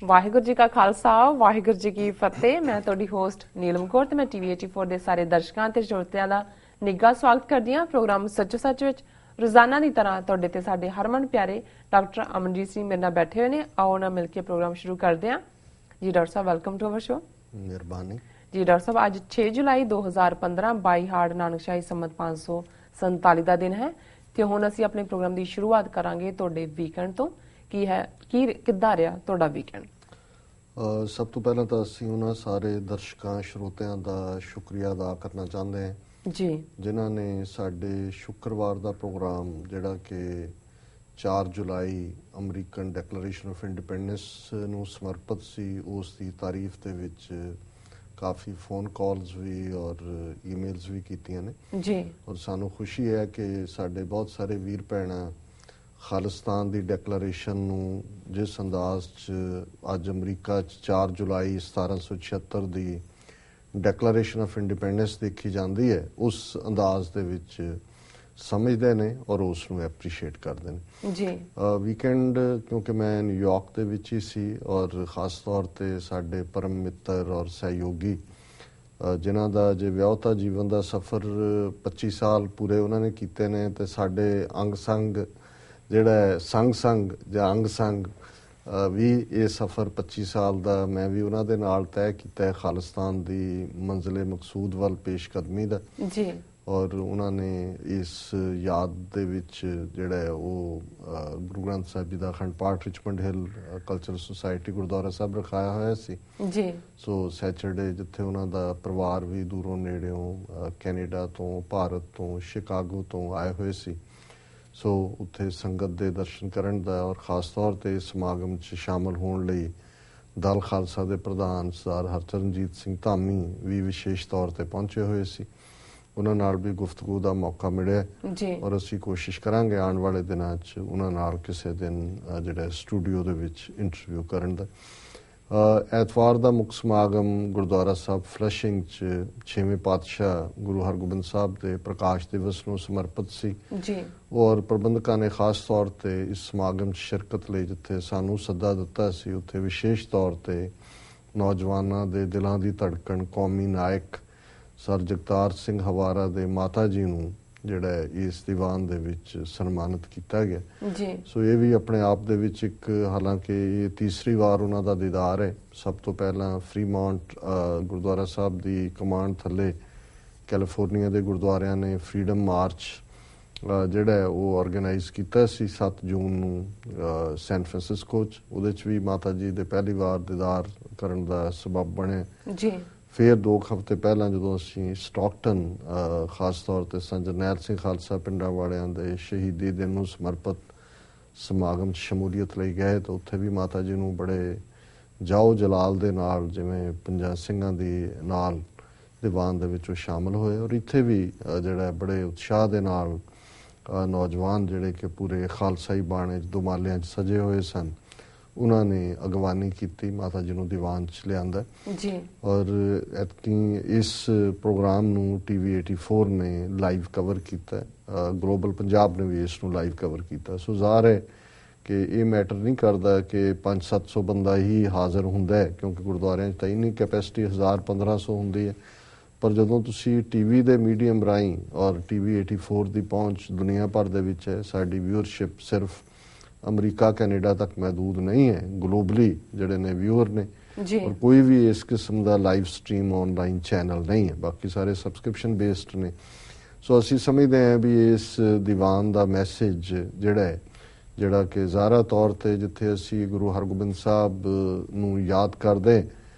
ਵਾਹਿਗੁਰੂ ਜੀ ਕਾ ਖਾਲਸਾ ਵਾਹਿਗੁਰੂ ਜੀ ਕੀ ਫਤਿਹ। ਮੈਂ ਤੁਹਾਡੀ ਹੋਸਟ ਨੀਲਮ ਕੌਰ ਤੇ ਮੈਂ ਟੀਵੀ 84 ਦੇ ਸਾਰੇ ਦਰਸ਼ਕਾਂ ਤੇ ਸਰੋਤਿਆਂ ਦਾ ਨਿੱਘਾ ਸਵਾਗਤ ਕਰਦੀ ਹਾਂ ਪ੍ਰੋਗਰਾਮ ਸੱਚੋ ਸੱਚ ਵਿੱਚ। ਰੋਜ਼ਾਨਾ ਦੀ ਤਰ੍ਹਾਂ ਤੁਹਾਡੇ ਤੇ ਸਾਡੇ ਹਰਮਨ ਪਿਆਰੇ ਡਾਕਟਰ ਅਮਨਜੀਤ ਸਿੰਘ ਮੇਰੇ ਨਾਲ ਬੈਠੇ ਹੋਏ ਨੇ। ਆਓ ਨਾਲ ਮਿਲ ਕੇ ਪ੍ਰੋਗਰਾਮ ਸ਼ੁਰੂ ਕਰਦੇ ਹਾਂ। ਜੀ doctor Sahib, welcome to our show. ਮਿਹਰਬਾਨੀ ਜੀ ਡਾਕਟਰ ਸਾਹਿਬ, ਅੱਜ 6 ਜੁਲਾਈ 2015 22 ਹਾੜ ਨਾਨਕਸ਼ਾਹੀ ਸੰਮਤ 547 ਦਾ ਦਿਨ ਹੈ ਤੇ ਹੁਣ ਅਸੀਂ ਆਪਣੇ ਪ੍ਰੋਗਰਾਮ ਦੀ ਸ਼ੁਰੂਆਤ ਕਰਾਂਗੇ ਤੁਹਾਡੇ ਵੀਕਐਂਡ ਤੋਂ। ਕਿੱਦਾਂ ਰਿਹਾ ਤੁਹਾਡਾ ਵੀਕਐਂਡ? ਸਭ ਤੋਂ ਪਹਿਲਾਂ ਤਾਂ ਅਸੀਂ ਉਹਨਾਂ ਸਾਰੇ ਦਰਸ਼ਕਾਂ ਸਰੋਤਿਆਂ ਦਾ ਸ਼ੁਕਰੀਆ ਅਦਾ ਕਰਨਾ ਚਾਹੁੰਦੇ ਹਾਂ ਜੀ, ਜਿਨ੍ਹਾਂ ਨੇ ਸਾਡੇ ਸ਼ੁੱਕਰਵਾਰ ਦਾ ਪ੍ਰੋਗਰਾਮ ਜਿਹੜਾ ਕਿ 4 ਜੁਲਾਈ ਅਮਰੀਕਨ ਡੈਕਲੇਰੇਸ਼ਨ ਆਫ ਇੰਡੀਪੈਂਡੈਂਸ ਨੂੰ ਸਮਰਪਿਤ ਸੀ, ਉਸ ਦੀ ਤਾਰੀਫ ਦੇ ਵਿੱਚ ਕਾਫੀ ਫੋਨ ਕਾਲਸ ਵੀ ਔਰ ਈਮੇਲਸ ਵੀ ਕੀਤੀਆਂ ਨੇ ਜੀ। ਔਰ ਸਾਨੂੰ ਖੁਸ਼ੀ ਹੈ ਕਿ ਸਾਡੇ ਬਹੁਤ ਸਾਰੇ ਵੀਰ ਭੈਣਾਂ ਖਾਲਿਸਤਾਨ ਦੀ ਡੈਕਲੇਰੇਸ਼ਨ ਨੂੰ ਜਿਸ ਅੰਦਾਜ਼ 'ਚ ਅੱਜ ਅਮਰੀਕਾ 'ਚ 4 ਜੁਲਾਈ 1776 ਦੀ ਡੈਕਲੇਰੇਸ਼ਨ ਆਫ ਇੰਡੀਪੈਂਡੈਂਸ ਦੇਖੀ ਜਾਂਦੀ ਹੈ, ਉਸ ਅੰਦਾਜ਼ ਦੇ ਵਿੱਚ ਸਮਝਦੇ ਨੇ ਔਰ ਉਸ ਨੂੰ ਐਪਰੀਸ਼ੀਏਟ ਕਰਦੇ ਨੇ ਜੀ। ਵੀਕਐਂਡ ਕਿਉਂਕਿ ਮੈਂ ਨਿਊਯਾਰਕ ਦੇ ਵਿੱਚ ਹੀ ਸੀ ਔਰ ਖ਼ਾਸ ਤੌਰ 'ਤੇ ਸਾਡੇ ਪਰਮ ਮਿੱਤਰ ਔਰ ਸਹਿਯੋਗੀ ਜਿਨ੍ਹਾਂ ਦਾ ਜੇ ਵਿਆਹੁਤਾ ਜੀਵਨ ਦਾ ਸਫ਼ਰ 25 ਸਾਲ ਪੂਰੇ ਉਹਨਾਂ ਨੇ ਕੀਤੇ ਨੇ ਤੇ ਸਾਡੇ ਅੰਗ ਸੰਗ ਜਿਹੜਾ ਸੰਗ ਜਾਂ ਅੰਗ ਸੰਗ ਵੀ ਇਹ ਸਫ਼ਰ 25 ਸਾਲ ਦਾ ਮੈਂ ਵੀ ਉਹਨਾਂ ਦੇ ਨਾਲ ਤੈਅ ਕੀਤਾ ਹੈ ਖਾਲਿਸਤਾਨ ਦੀ ਮੰਜ਼ਿਲੇ ਮਕਸੂਦ ਵੱਲ ਪੇਸ਼ਕਦਮੀ ਦਾ ਜੀ। ਔਰ ਉਹਨਾਂ ਨੇ ਇਸ ਯਾਦ ਦੇ ਵਿੱਚ ਜਿਹੜਾ ਹੈ ਉਹ ਗੁਰੂ ਗ੍ਰੰਥ ਸਾਹਿਬ ਜੀ ਦਾ ਅਖੰਡ ਪਾਠ ਰਿਚਮੰਡ ਹਿੱਲ ਕਲਚਰਲ ਸੁਸਾਇਟੀ ਗੁਰਦੁਆਰਾ ਸਾਹਿਬ ਰਖਾਇਆ ਹੋਇਆ ਸੀ ਜੀ। ਸੋ ਸੈਚਰਡੇ ਜਿੱਥੇ ਉਹਨਾਂ ਦਾ ਪਰਿਵਾਰ ਵੀ ਦੂਰੋਂ ਨੇੜਿਓਂ ਕੈਨੇਡਾ ਤੋਂ, ਭਾਰਤ ਤੋਂ, ਸ਼ਿਕਾਗੋ ਤੋਂ ਆਏ ਹੋਏ ਸੀ, ਸੋ ਉੱਥੇ ਸੰਗਤ ਦੇ ਦਰਸ਼ਨ ਕਰਨ ਦਾ ਔਰ ਖ਼ਾਸ ਤੌਰ 'ਤੇ ਸਮਾਗਮ 'ਚ ਸ਼ਾਮਲ ਹੋਣ ਲਈ ਦਲ ਖਾਲਸਾ ਦੇ ਪ੍ਰਧਾਨ ਸਰਦਾਰ ਹਰਚਰਨਜੀਤ ਸਿੰਘ ਧਾਮੀ ਵੀ ਵਿਸ਼ੇਸ਼ ਤੌਰ 'ਤੇ ਪਹੁੰਚੇ ਹੋਏ ਸੀ। ਉਹਨਾਂ ਨਾਲ ਵੀ ਗੁਫ਼ਤਗੂ ਦਾ ਮੌਕਾ ਮਿਲਿਆ ਔਰ ਅਸੀਂ ਕੋਸ਼ਿਸ਼ ਕਰਾਂਗੇ ਆਉਣ ਵਾਲੇ ਦਿਨਾਂ 'ਚ ਉਹਨਾਂ ਨਾਲ ਕਿਸੇ ਦਿਨ ਜਿਹੜਾ ਸਟੂਡੀਓ ਦੇ ਵਿੱਚ ਇੰਟਰਵਿਊ ਕਰਨ ਦਾ। ਐਤਵਾਰ ਦਾ ਮੁੱਖ ਸਮਾਗਮ ਗੁਰਦੁਆਰਾ ਸਾਹਿਬ ਫਲਸ਼ਿੰਗ 'ਚ 6ਵੇਂ ਪਾਤਸ਼ਾਹ ਗੁਰੂ ਹਰਗੋਬਿੰਦ ਸਾਹਿਬ ਦੇ ਪ੍ਰਕਾਸ਼ ਦਿਵਸ ਨੂੰ ਸਮਰਪਿਤ ਸੀ ਜੀ। ਔਰ ਪ੍ਰਬੰਧਕਾਂ ਨੇ ਖਾਸ ਤੌਰ 'ਤੇ ਇਸ ਸਮਾਗਮ 'ਚ ਸ਼ਿਰਕਤ ਲਈ ਜਿੱਥੇ ਸਾਨੂੰ ਸੱਦਾ ਦਿੱਤਾ ਸੀ ਉੱਥੇ ਵਿਸ਼ੇਸ਼ ਤੌਰ 'ਤੇ ਨੌਜਵਾਨਾਂ ਦੇ ਦਿਲਾਂ ਦੀ ਧੜਕਣ ਕੌਮੀ ਨਾਇਕ ਸਰ ਜਗਤਾਰ ਸਿੰਘ ਹਵਾਰਾ ਦੇ ਮਾਤਾ ਜੀ ਨੂੰ ਜਿਹੜਾ ਇਸ ਦੀਵਾਨ ਦੇ ਵਿੱਚ ਸਨਮਾਨਿਤ ਕੀਤਾ ਗਿਆ ਜੀ। ਸੋ ਇਹ ਵੀ ਆਪਣੇ ਆਪ ਦੇ ਵਿੱਚ ਇੱਕ, ਹਾਲਾਂਕਿ ਇਹ ਤੀਸਰੀ ਵਾਰ ਉਹਨਾਂ ਦਾ ਦੀਦਾਰ ਹੈ। ਸਭ ਤੋਂ ਪਹਿਲਾਂ ਫਰੀਮੌਂਟ ਗੁਰਦੁਆਰਾ ਸਾਹਿਬ ਦੀ ਕਮਾਂਡ ਥੱਲੇ ਕੈਲੀਫੋਰਨੀਆ ਦੇ ਗੁਰਦੁਆਰਿਆਂ ਨੇ ਫਰੀਡਮ ਮਾਰਚ ਜਿਹੜਾ ਉਹ ਆਰਗੇਨਾਈਜ਼ ਕੀਤਾ ਸੀ 7 ਜੂਨ ਨੂੰ ਸੈਨ ਫਰਾਂਸਿਸਕੋ 'ਚ। ਉਹਦੇ 'ਚ ਵੀ ਮਾਤਾ ਜੀ ਦੇ ਪਹਿਲੀ ਵਾਰ ਦੀਦਾਰ ਕਰਨ ਦਾ ਸਬਬ ਬਣੇ ਜੀ। ਫਿਰ 2 ਹਫ਼ਤੇ ਪਹਿਲਾਂ ਜਦੋਂ ਅਸੀਂ ਸਟਾਕਟਨ ਖਾਸ ਤੌਰ 'ਤੇ ਸੰਤ ਜਰਨੈਲ ਸਿੰਘ ਖਾਲਸਾ ਪਿੰਡਾਂ ਵਾਲਿਆਂ ਦੇ ਸ਼ਹੀਦੀ ਦਿਨ ਨੂੰ ਸਮਰਪਿਤ ਸਮਾਗਮ 'ਚ ਸ਼ਮੂਲੀਅਤ ਲਈ ਗਏ ਤਾਂ ਉੱਥੇ ਵੀ ਮਾਤਾ ਜੀ ਨੂੰ ਬੜੇ ਜਾਓ ਜਲਾਲ ਦੇ ਨਾਲ ਜਿਵੇਂ 50 ਸਿੰਘਾਂ ਦੀ ਨਾਲ ਦੀਵਾਨ ਦੇ ਵਿੱਚ ਉਹ ਸ਼ਾਮਲ ਹੋਏ ਔਰ ਇੱਥੇ ਵੀ ਜਿਹੜਾ ਬੜੇ ਉਤਸ਼ਾਹ ਦੇ ਨਾਲ ਨੌਜਵਾਨ ਜਿਹੜੇ ਕਿ ਪੂਰੇ ਖਾਲਸਾਈ ਬਾਣੇ 'ਚ ਦੁਮਾਲਿਆਂ 'ਚ ਸਜੇ ਹੋਏ ਸਨ ਉਹਨਾਂ ਨੇ ਅਗਵਾਨੀ ਕੀਤੀ, ਮਾਤਾ ਜੀ ਨੂੰ ਦੀਵਾਨ 'ਚ ਲਿਆਂਦਾ ਜੀ। ਔਰ ਇਸ ਪ੍ਰੋਗਰਾਮ ਨੂੰ ਟੀਵੀ 84 ਨੇ ਲਾਈਵ ਕਵਰ ਕੀਤਾ, ਗਲੋਬਲ ਪੰਜਾਬ ਨੇ ਵੀ ਇਸ ਨੂੰ ਲਾਈਵ ਕਵਰ ਕੀਤਾ। ਸੋ ਜ਼ਾਹਰ ਹੈ ਕਿ ਇਹ ਮੈਟਰ ਨਹੀਂ ਕਰਦਾ ਕਿ 500-700 ਬੰਦਾ ਹੀ ਹਾਜ਼ਰ ਹੁੰਦਾ ਹੈ ਕਿਉਂਕਿ ਗੁਰਦੁਆਰਿਆਂ 'ਚ ਤਾਂ ਇੰਨੀ ਕੈਪੈਸਿਟੀ 1000-1500 ਹੁੰਦੀ ਹੈ, ਪਰ ਜਦੋਂ ਤੁਸੀਂ ਟੀਵੀ ਦੇ ਮੀਡੀਅਮ ਰਾਹੀਂ ਔਰ ਟੀਵੀ 84 ਦੀ ਪਹੁੰਚ ਦੁਨੀਆ ਭਰ ਦੇ ਵਿੱਚ ਹੈ, ਸਾਡੀ ਵਿਊਅਰਸ਼ਿਪ ਸਿਰਫ ਅਮਰੀਕਾ ਕੈਨੇਡਾ ਤੱਕ ਮਹਿਦੂਦ ਨਹੀਂ ਹੈ, ਗਲੋਬਲੀ ਜਿਹੜੇ ਨੇ ਵਿਊਅਰ ਨੇ ਔਰ ਕੋਈ ਵੀ ਇਸ ਕਿਸਮ ਦਾ ਲਾਈਵ ਸਟਰੀਮ ਆਨਲਾਈਨ ਚੈਨਲ ਨਹੀਂ ਹੈ, ਬਾਕੀ ਸਾਰੇ ਸਬਸਕ੍ਰਿਪਸ਼ਨ ਬੇਸਡ ਨੇ। ਸੋ ਅਸੀਂ ਸਮਝਦੇ ਹਾਂ ਵੀ ਇਸ ਦੀਵਾਨ ਦਾ ਮੈਸੇਜ ਜਿਹੜਾ ਕਿ ਜ਼ਾਹਰਾ ਤੌਰ 'ਤੇ ਜਿੱਥੇ ਅਸੀਂ ਗੁਰੂ ਹਰਗੋਬਿੰਦ ਸਾਹਿਬ ਨੂੰ ਯਾਦ ਕਰਦੇ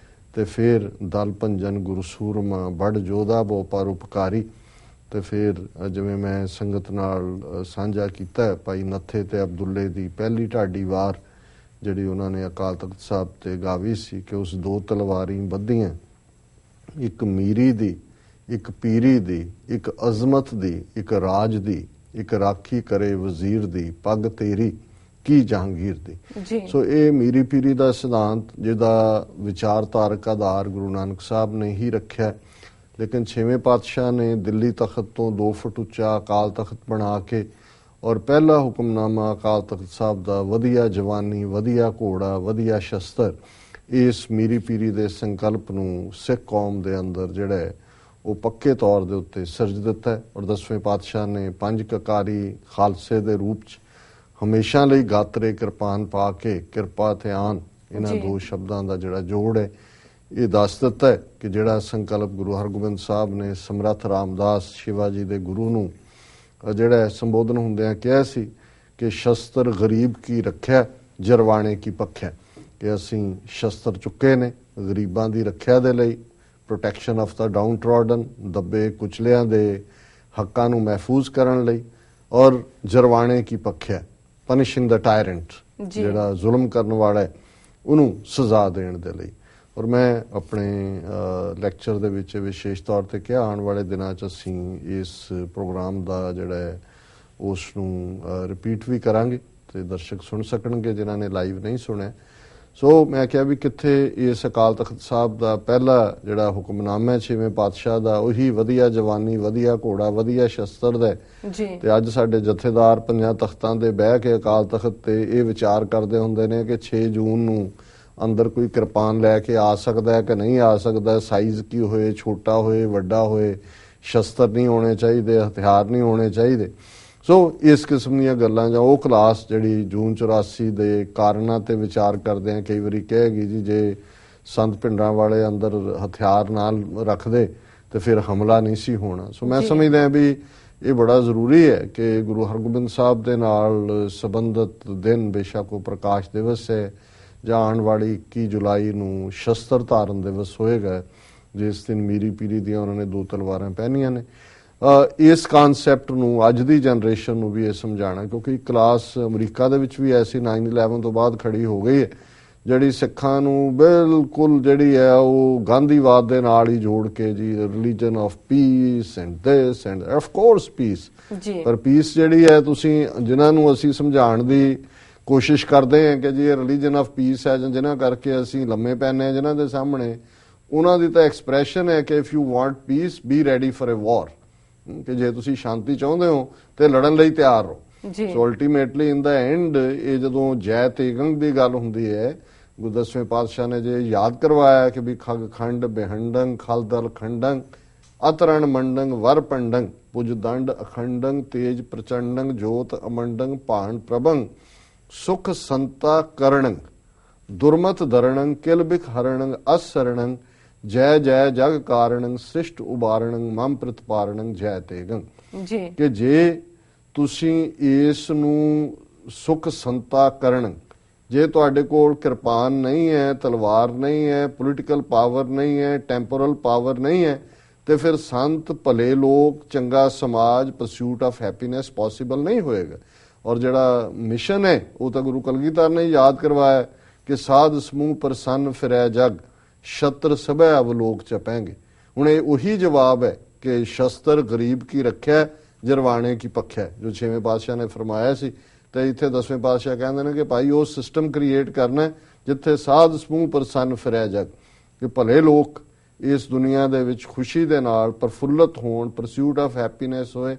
ਤੇ ਫਿਰ ਦਲ ਭੰਜਨ ਗੁਰੂ ਸੂਰਮਾ ਬੜ ਜੋਧਾ ਬੋ ਪਰਉਪਕਾਰੀ ਤੇ ਫਿਰ ਜਿਵੇਂ ਮੈਂ ਸੰਗਤ ਨਾਲ ਸਾਂਝਾ ਕੀਤਾ ਭਾਈ ਨੱਥੇ ਤੇ ਅਬਦੁੱਲੇ ਦੀ ਪਹਿਲੀ ਢਾਡੀ ਵਾਰ ਜਿਹੜੀ ਉਹਨਾਂ ਨੇ ਅਕਾਲ ਤਖਤ ਸਾਹਿਬ ਤੇ ਗਾਵੀ ਸੀ ਕਿ ਉਸ 2 ਤਲਵਾਰੀ ਬੱਧੀਆਂ, ਇੱਕ ਮੀਰੀ ਦੀ, ਇੱਕ ਪੀਰੀ ਦੀ, ਇੱਕ ਅਜ਼ਮਤ ਦੀ, ਇੱਕ ਰਾਜ ਦੀ, ਇੱਕ ਰਾਖੀ ਕਰੇ ਵਜ਼ੀਰ ਦੀ, ਪੱਗ ਤੇਰੀ ਕੀ ਜਹਾਂਗੀਰ ਦੀ। ਸੋ ਇਹ ਮੀਰੀ ਪੀਰੀ ਦਾ ਸਿਧਾਂਤ ਜਿਹਦਾ ਵਿਚਾਰਧਾਰਕ ਆਧਾਰ ਗੁਰੂ ਨਾਨਕ ਸਾਹਿਬ ਨੇ ਹੀ ਰੱਖਿਆ, ਲੇਕਿਨ 6ਵੇਂ ਪਾਤਸ਼ਾਹ ਨੇ ਦਿੱਲੀ ਤਖਤ ਤੋਂ 2 ਫੁੱਟ ਉੱਚਾ ਅਕਾਲ ਤਖਤ ਬਣਾ ਕੇ ਔਰ ਪਹਿਲਾ ਹੁਕਮਨਾਮਾ ਅਕਾਲ ਤਖਤ ਸਾਹਿਬ ਦਾ ਵਧੀਆ ਜਵਾਨੀ, ਵਧੀਆ ਘੋੜਾ, ਵਧੀਆ ਸ਼ਸਤਰ, ਇਸ ਮੀਰੀ ਪੀਰੀ ਦੇ ਸੰਕਲਪ ਨੂੰ ਸਿੱਖ ਕੌਮ ਦੇ ਅੰਦਰ ਜਿਹੜਾ ਹੈ ਉਹ ਪੱਕੇ ਤੌਰ ਦੇ ਉੱਤੇ ਸਿਰਜ ਦਿੱਤਾ ਹੈ। ਔਰ 10ਵੇਂ ਪਾਤਸ਼ਾਹ ਨੇ 5 ਕਕਾਰੀ ਖਾਲਸੇ ਦੇ ਰੂਪ 'ਚ ਹਮੇਸ਼ਾ ਲਈ ਗਾਤਰੇ ਕਿਰਪਾਨ ਪਾ ਕੇ ਕਿਰਪਾ ਤੇ ਆਨ, ਇਹਨਾਂ ਦੋ ਸ਼ਬਦਾਂ ਦਾ ਜਿਹੜਾ ਜੋੜ ਹੈ ਇਹ ਦੱਸ ਦਿੱਤਾ ਹੈ ਕਿ ਜਿਹੜਾ ਸੰਕਲਪ ਗੁਰੂ ਹਰਗੋਬਿੰਦ ਸਾਹਿਬ ਨੇ ਸਮਰੱਥ ਰਾਮਦਾਸ ਸ਼ਿਵਾ ਜੀ ਦੇ ਗੁਰੂ ਨੂੰ ਜਿਹੜਾ ਸੰਬੋਧਨ ਹੁੰਦਿਆਂ ਕਿਹਾ ਸੀ ਕਿ ਸ਼ਸਤਰ ਗਰੀਬ ਕੀ ਰੱਖਿਆ, ਜਰਵਾਣੇ ਕੀ ਪੱਖਿਆ, ਕਿ ਅਸੀਂ ਸ਼ਸਤਰ ਚੁੱਕੇ ਨੇ ਗਰੀਬਾਂ ਦੀ ਰੱਖਿਆ ਦੇ ਲਈ, ਪ੍ਰੋਟੈਕਸ਼ਨ ਆਫ ਦਾ ਡਾਊਨ ਟਰੋਡਨ, ਦੱਬੇ ਕੁਚਲਿਆਂ ਦੇ ਹੱਕਾਂ ਨੂੰ ਮਹਿਫੂਜ਼ ਕਰਨ ਲਈ, ਔਰ ਜਰਵਾਣੇ ਕੀ ਪੱਖਿਆ, ਪਨਿਸ਼ਿੰਗ ਦਾ ਟਾਇਰੈਂਟ, ਜਿਹੜਾ ਜ਼ੁਲਮ ਕਰਨ ਵਾਲਾ ਹੈ ਉਹਨੂੰ ਸਜ਼ਾ ਦੇਣ ਦੇ ਲਈ। ਔਰ ਮੈਂ ਆਪਣੇ ਲੈਕਚਰ ਦੇ ਵਿੱਚ ਵਿਸ਼ੇਸ਼ ਤੌਰ ਤੇ ਕਿਹਾ ਆਉਣ ਵਾਲੇ ਦਿਨਾਂ 'ਚ ਅਸੀਂ ਇਸ ਪ੍ਰੋਗਰਾਮ ਦਾ ਜਿਹੜਾ ਹੈ ਉਸ ਨੂੰ ਰਿਪੀਟ ਵੀ ਕਰਾਂਗੇ ਤੇ ਦਰਸ਼ਕ ਸੁਣ ਸਕਣਗੇ ਜਿਨ੍ਹਾਂ ਨੇ ਲਾਈਵ ਨਹੀਂ ਸੁਣਿਆ। ਸੋ ਮੈਂ ਕਿਹਾ ਵੀ ਕਿੱਥੇ ਇਸ ਅਕਾਲ ਤਖਤ ਸਾਹਿਬ ਦਾ ਪਹਿਲਾ ਜਿਹੜਾ ਹੁਕਮਨਾਮਾ ਹੈ 6ਵੇਂ ਪਾਤਸ਼ਾਹ ਦਾ, ਉਹੀ ਵਧੀਆ ਜਵਾਨੀ, ਵਧੀਆ ਘੋੜਾ, ਵਧੀਆ ਸ਼ਸਤਰ ਦਾ ਤੇ ਅੱਜ ਸਾਡੇ ਜਥੇਦਾਰ 5 ਤਖਤਾਂ ਦੇ ਬਹਿ ਕੇ ਅਕਾਲ ਤਖਤ ਤੇ ਇਹ ਵਿਚਾਰ ਕਰਦੇ ਹੁੰਦੇ ਨੇ ਕਿ 6 ਜੂਨ ਨੂੰ ਅੰਦਰ ਕੋਈ ਕਿਰਪਾਨ ਲੈ ਕੇ ਆ ਸਕਦਾ ਹੈ ਕਿ ਨਹੀਂ ਆ ਸਕਦਾ, ਸਾਈਜ਼ ਕੀ ਹੋਏ, ਛੋਟਾ ਹੋਏ, ਵੱਡਾ ਹੋਏ, ਸ਼ਸਤਰ ਨਹੀਂ ਹੋਣੇ ਚਾਹੀਦੇ, ਹਥਿਆਰ ਨਹੀਂ ਹੋਣੇ ਚਾਹੀਦੇ। ਸੋ ਇਸ ਕਿਸਮ ਦੀਆਂ ਗੱਲਾਂ ਜਾਂ ਉਹ ਕਲਾਸ ਜਿਹੜੀ ਜੂਨ 84 ਦੇ ਕਾਰਨਾਂ ਤੇ ਵਿਚਾਰ ਕਰਦੇ ਆ, ਕਈ ਵਾਰੀ ਕਹੇਗੀ ਜੀ ਜੇ ਸੰਤ ਪਿੰਡਾਂ ਵਾਲੇ ਅੰਦਰ ਹਥਿਆਰ ਨਾਲ ਰੱਖਦੇ ਤੇ ਫਿਰ ਹਮਲਾ ਨਹੀਂ ਸੀ ਹੋਣਾ। ਸੋ ਮੈਂ ਸਮਝਦਾ ਵੀ ਇਹ ਬੜਾ ਜ਼ਰੂਰੀ ਹੈ ਕਿ ਗੁਰੂ ਹਰਗੋਬਿੰਦ ਸਾਹਿਬ ਦੇ ਨਾਲ ਸੰਬੰਧਿਤ ਦਿਨ, ਬੇਸ਼ੱਕ ਉਹ ਪ੍ਰਕਾਸ਼ ਦਿਵਸ ਹੈ ਜਾਂ ਆਉਣ ਵਾਲੀ 21 ਜੁਲਾਈ ਨੂੰ ਸ਼ਸਤਰ ਧਾਰਨ ਦਿਵਸ ਹੋਏਗਾ, ਜਿਸ ਦਿਨ ਮੀਰੀ ਪੀਰੀ ਦੀਆਂ ਉਹਨਾਂ ਨੇ 2 ਤਲਵਾਰਾਂ ਪਹਿਨੀਆਂ ਨੇ। ਇਸ ਕਨਸੈਪਟ ਨੂੰ ਅੱਜ ਦੀ ਜਨਰੇਸ਼ਨ ਨੂੰ ਵੀ ਇਹ ਸਮਝਾਉਣਾ, ਕਿਉਂਕਿ ਕਲਾਸ ਅਮਰੀਕਾ ਦੇ ਵਿੱਚ ਵੀ ਐਸੀ 9/11 ਤੋਂ ਬਾਅਦ ਖੜੀ ਹੋ ਗਈ ਹੈ ਜਿਹੜੀ ਸਿੱਖਾਂ ਨੂੰ ਬਿਲਕੁਲ ਜਿਹੜੀ ਹੈ ਉਹ ਗਾਂਧੀਵਾਦ ਦੇ ਨਾਲ ਹੀ ਜੋੜ ਕੇ ਜੀ religion of piece and this end of course piece, ਪਰ ਪੀਸ ਜਿਹੜੀ ਹੈ ਤੁਸੀਂ ਜਿਨ੍ਹਾਂ ਨੂੰ ਅਸੀਂ ਸਮਝਾਉਣ ਦੀ ਕੋਸ਼ਿਸ਼ ਕਰਦੇ ਹਾਂ ਕਿ ਜੀ ਇਹ ਰਿਲੀਜਨ ਆਫ ਪੀਸ ਹੈ ਜਾਂ ਜਿਨ੍ਹਾਂ ਕਰਕੇ ਅਸੀਂ ਲੰਮੇ ਪੈਂਦੇ ਹਾਂ ਜਿਨ੍ਹਾਂ ਦੇ ਸਾਹਮਣੇ, ਉਹਨਾਂ ਦੀ ਤਾਂ ਐਕਸਪ੍ਰੈਸ਼ਨ ਹੈ ਕਿ if you want peace be ready for a war, ਕਿ ਜੇ ਤੁਸੀਂ ਸ਼ਾਂਤੀ ਚਾਹੁੰਦੇ ਹੋ ਤੇ ਲੜਨ ਲਈ ਤਿਆਰ ਰਹੋ। ਸੋ ਅਲਟੀਮੇਟਲੀ ਇਨ ਦਾ ਐਂਡ ਇਹ ਜਦੋਂ ਜੈ ਤੇਗੰਗ ਦੀ ਗੱਲ ਹੁੰਦੀ ਹੈ, ਗੁਰੂ 10ਵੇਂ ਪਾਤਸ਼ਾਹ ਨੇ ਜੇ ਯਾਦ ਕਰਵਾਇਆ ਕਿ ਵੀ ਖਗ ਖੰਡ ਬਿਹੰਡੰ ਖਲਦਲ ਖੰਡੰ ਅਤਰਣ ਮੰਡੰ ਵਰ ਪੰਡੰ ਪੁਜ ਦੰਡ ਅਖੰਡੰ ਤੇਜ ਪ੍ਰਚੰਡੰ ਜੋਤ ਅਮੰਡੰ ਭਾਣ ਪ੍ਰਭੰ ਸੁਖ ਸੰਤਾ ਕਰਣੰ ਦੁਰਮਤ ਦਰਣੰ ਕਿਲ ਬਿਖ ਹਰਣੰ ਅਸਰਣੰ ਜੈ ਜੈ ਜਗ ਕਾਰਣੰ ਸ੍ਰਿਸ਼ਟ ਉਬਾਰਣੰ ਮਮ ਪ੍ਰਤਪਾਰਣੰ ਜੈ ਤੇਗੰ, ਕਿ ਜੇ ਤੁਸੀਂ ਇਸ ਨੂੰ ਸੁਖ ਸੰਤਾ ਕਰਣੰ, ਜੇ ਤੁਹਾਡੇ ਕੋਲ ਕਿਰਪਾਨ ਨਹੀਂ ਹੈ, ਤਲਵਾਰ ਨਹੀਂ ਹੈ, ਪੋਲੀਟੀਕਲ ਪਾਵਰ ਨਹੀਂ ਹੈ, ਟੈਂਪੋਰਲ ਪਾਵਰ ਨਹੀਂ ਹੈ, ਤੇ ਫਿਰ ਸੰਤ ਭਲੇ ਲੋਕ, ਚੰਗਾ ਸਮਾਜ, ਪਰਸੂਟ ਆਫ ਹੈਪੀਨੈਸ ਪੋਸੀਬਲ ਨਹੀਂ ਹੋਏਗਾ। ਔਰ ਜਿਹੜਾ ਮਿਸ਼ਨ ਹੈ ਉਹ ਤਾਂ ਗੁਰੂ ਕਲਗੀਧਰ ਨੇ ਯਾਦ ਕਰਵਾਇਆ ਕਿ ਸਾਧ ਸਮੂਹ ਪ੍ਰਸੰਨ ਫਿਰੈ ਜਗ ਸ਼ਤਰ ਸਭੈ ਅਵਲੋਕ ਚਪੈਂਗੇ। ਹੁਣ ਇਹ ਉਹੀ ਜਵਾਬ ਹੈ ਕਿ ਸ਼ਸਤਰ ਗਰੀਬ ਕੀ ਰੱਖਿਆ, ਜਰਵਾਣੇ ਕੀ ਪੱਖਿਆ, ਜੋ 6ਵੇਂ ਪਾਤਸ਼ਾਹ ਨੇ ਫਰਮਾਇਆ ਸੀ। ਤੇ ਇੱਥੇ 10ਵੇਂ ਪਾਤਸ਼ਾਹ ਕਹਿੰਦੇ ਨੇ ਕਿ ਭਾਈ ਉਹ ਸਿਸਟਮ ਕ੍ਰੀਏਟ ਕਰਨਾ ਜਿੱਥੇ ਸਾਧ ਸਮੂਹ ਪ੍ਰਸੰਨ ਫਿਰੈ ਜਗ, ਕਿ ਭਲੇ ਲੋਕ ਇਸ ਦੁਨੀਆ ਦੇ ਵਿੱਚ ਖੁਸ਼ੀ ਦੇ ਨਾਲ ਪ੍ਰਫੁੱਲਤ ਹੋਣ, ਪਰਸੂਟ ਆਫ ਹੈਪੀਨੈਸ ਹੋਏ,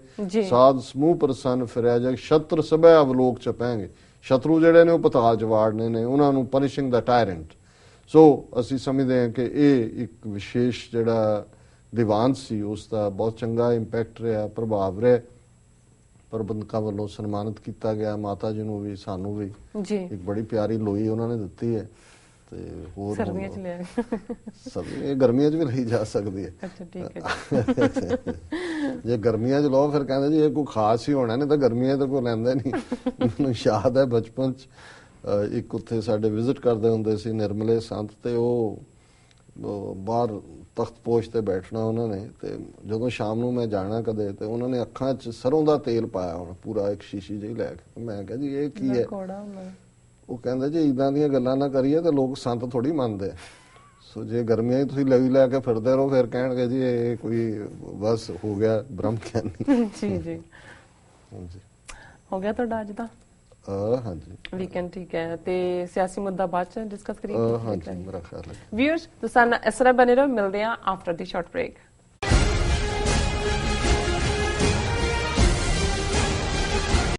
ਸਾਧ ਸਮੂਹ ਪ੍ਰਸੰਨ ਫਿਰੈ ਜਗ ਸ਼ਤਰ ਸਭੈ ਅਵਲੋਕ ਚਪੈਂਗੇ। ਸ਼ਤਰੂ ਜਿਹੜੇ ਨੇ ਉਹ ਪਤਾਲ ਚ ਵਾੜਨੇ ਨੇ, ਉਹਨਾਂ ਨੂੰ ਪਨਿਸ਼ਿੰਗ ਦਾ ਟਾਇਰੈਂਟ। ਸੋ ਅਸੀਂ ਸਮਝਦੇ ਹਾਂ ਕਿ ਇਹ ਇੱਕ ਵਿਸ਼ੇਸ਼ ਜਿਹੜਾ ਦੀਵਾਨ ਸੀ ਉਸ ਦਾ ਬਹੁਤ ਚੰਗਾ ਇੰਪੈਕਟ ਰਿਹਾ, ਪ੍ਰਭਾਵ ਰਿਹਾ। ਪ੍ਰਬੰਧਕਾਂ ਵੱਲੋਂ ਸਨਮਾਨਿਤ ਕੀਤਾ ਗਿਆ, ਮਾਤਾ ਜੀ ਨੂੰ ਵੀ ਸਾਨੂੰ ਵੀ ਇੱਕ ਬੜੀ ਪਿਆਰੀ ਲੋਈ ਉਹਨਾਂ ਨੇ ਦਿੱਤੀ ਹੈ। ਤੇ ਹੋਰ ਸਰਦੀਆਂ ਚ ਲਿਆ, ਸਰਦੀਆਂ ਗਰਮੀਆਂ ਚ ਵੀ ਲਈ ਜਾ ਸਕਦੀ ਹੈ। ਅੱਛਾ ਠੀਕ ਹੈ। ਜੇ ਗਰਮੀਆਂ ਚ ਲਓ ਫਿਰ ਕਹਿੰਦੇ ਜੀ ਇਹ ਕੋਈ ਖਾਸ ਹੀ ਹੋਣਾ, ਨਹੀਂ ਤਾਂ ਗਰਮੀਆਂ ਤਾਂ ਕੋਈ ਲੈਂਦਾ ਨਹੀਂ। ਮੈਨੂੰ ਯਾਦ ਹੈ ਬਚਪਨ ਚ ਇੱਕ ਉੱਥੇ ਸਾਡੇ ਵਿਜ਼ਿਟ ਕਰਦੇ ਹੁੰਦੇ ਸੀ ਨਿਰਮਲੇ ਸੰਤ, ਤੇ ਉਹ ਬਾਹਰ ਤਖਤ ਪੋਸ਼ ਤੇ ਬੈਠਣਾ ਉਹਨਾਂ ਨੇ, ਤੇ ਜਦੋਂ ਸ਼ਾਮ ਨੂੰ ਮੈਂ ਜਾਣਾ ਕਦੇ ਤੇ ਉਹਨਾਂ ਨੇ ਅੱਖਾਂ 'ਚ ਸਰੋਂ ਦਾ ਤੇਲ ਪਾਇਆ ਹੋਣਾ ਪੂਰਾ ਇੱਕ ਸ਼ੀਸ਼ੀ ਜਿਹੀ ਲੈ ਕੇ। ਮੈਂ ਕਿਹਾ ਜੀ ਇਹ ਕੀ ਹੈ? ਉਹ ਕਹਿੰਦਾ ਜੀ ਇਦਾਂ ਦੀਆਂ ਗੱਲਾਂ ਨਾ ਕਰੀਏ ਤੇ ਲੋਕ ਸੰਤ ਥੋੜੀ ਮੰਨਦੇ ਆ। ਸੋ ਜੇ ਗਰਮੀਆਂ ਹੀ ਤੁਸੀਂ ਲਈ ਲੈ ਕੇ ਫਿਰਦੇ ਰਹੋ ਫਿਰ ਕਹਿਣਗੇ ਜੀ ਇਹ ਕੋਈ ਬਸ ਹੋ ਗਿਆ ਬ੍ਰਹਮ ਗਿਆਨੀ। ਜੀ ਜੀ ਹਾਂਜੀ ਹੋ ਗਿਆ ਤੁਹਾਡਾ ਅੱਜ ਦਾ ਹਾਂਜੀ ਵੀਕਐਂਡ ਠੀਕ ਹੈ। ਤੇ ਸਿਆਸੀ ਮੁੱਦਾ ਬਾਅਦ ਚ ਡਿਸਕਸ ਕਰੀਏ। ਹਾਂਜੀ ਮੇਰਾ ਖਿਆਲ ਹੈ। ਵਿਊਅਰਸ ਤੁਸੀਂ ਇਸ ਤਰ੍ਹਾਂ ਬਣੇ ਰਹੋ, ਮਿਲਦੇ ਆ ਆਫਟਰ ਦੀ ਸ਼ਾਰਟ ਬ੍ਰੇਕ।